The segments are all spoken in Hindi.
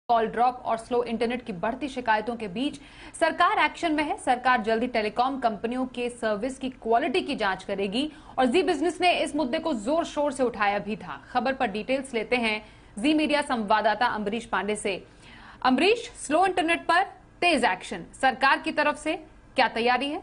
कॉल ड्रॉप और स्लो इंटरनेट की बढ़ती शिकायतों के बीच सरकार एक्शन में है। सरकार जल्दी टेलीकॉम कंपनियों के सर्विस की क्वालिटी की जांच करेगी और जी बिजनेस ने इस मुद्दे को जोर शोर से उठाया भी था। खबर पर डिटेल्स लेते हैं जी मीडिया संवाददाता अम्बरीश पांडे से। अम्बरीश, स्लो इंटरनेट पर तेज एक्शन, सरकार की तरफ से क्या तैयारी है?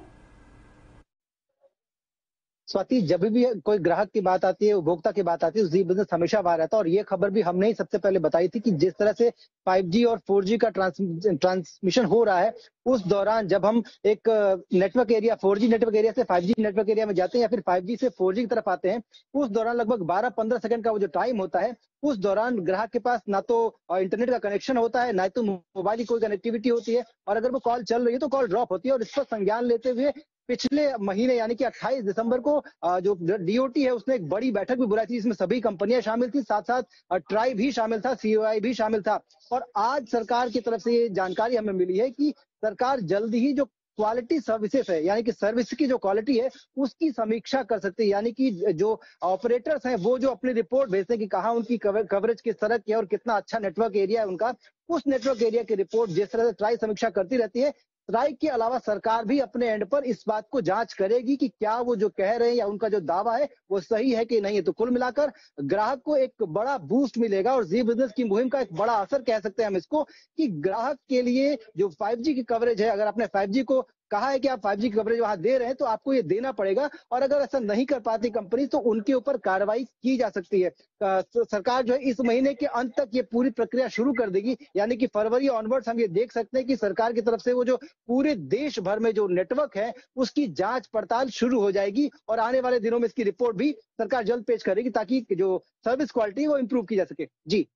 स्वाति, जब भी कोई ग्राहक की बात आती है, उपभोक्ता की बात आती है, जी बिजनेस हमेशा वहां रहता है। और ये खबर भी हमने ही सबसे पहले बताई थी कि जिस तरह से 5G और 4G का ट्रांसमिशन हो रहा है, उस दौरान जब हम एक network area 4G network area से 5G नेटवर्क एरिया में जाते हैं या फिर 5G से 4G की तरफ आते हैं, उस दौरान लगभग 12-15 सेकंड का वो जो टाइम होता है, उस दौरान ग्राहक के पास ना तो इंटरनेट का कनेक्शन होता है, ना तो मोबाइल की कोई कनेक्टिविटी होती है, और अगर वो कॉल चल रही है तो कॉल ड्रॉप होती है। और इस पर संज्ञान लेते हुए पिछले महीने यानी कि 28 दिसंबर को जो डीओटी है उसने एक बड़ी बैठक भी बुलाई थी, जिसमें सभी कंपनियां शामिल थी, साथ साथ ट्राई भी शामिल था, सीओआई भी शामिल था। और आज सरकार की तरफ से ये जानकारी हमें मिली है कि सरकार जल्द ही जो क्वालिटी सर्विसेज है, यानी कि सर्विस की जो क्वालिटी है उसकी समीक्षा कर सकती है। यानी कि जो ऑपरेटर्स हैं वो जो अपनी रिपोर्ट भेजते हैं कि कहाँ उनकी कवरेज किस तरह की है और कितना अच्छा नेटवर्क एरिया है उनका, उस नेटवर्क एरिया की रिपोर्ट जिस तरह से ट्राई समीक्षा करती रहती है, ट्राई के अलावा सरकार भी अपने एंड पर इस बात को जांच करेगी कि क्या वो जो कह रहे हैं या उनका जो दावा है वो सही है कि नहीं है। तो कुल मिलाकर ग्राहक को एक बड़ा बूस्ट मिलेगा और जी बिजनेस की मुहिम का एक बड़ा असर कह सकते हैं हम इसको, कि ग्राहक के लिए जो 5G की कवरेज है, अगर आपने 5G को कहा है कि आप 5G की कवरेज वहां दे रहे हैं तो आपको ये देना पड़ेगा, और अगर ऐसा नहीं कर पाती कंपनी तो उनके ऊपर कार्रवाई की जा सकती है। तो सरकार जो है इस महीने के अंत तक ये पूरी प्रक्रिया शुरू कर देगी, यानी कि फरवरी ऑनवर्ड्स हम ये देख सकते हैं कि सरकार की तरफ से वो जो पूरे देश भर में जो नेटवर्क है उसकी जांच पड़ताल शुरू हो जाएगी, और आने वाले दिनों में इसकी रिपोर्ट भी सरकार जल्द पेश करेगी ताकि जो सर्विस क्वालिटी वो इंप्रूव की जा सके। जी।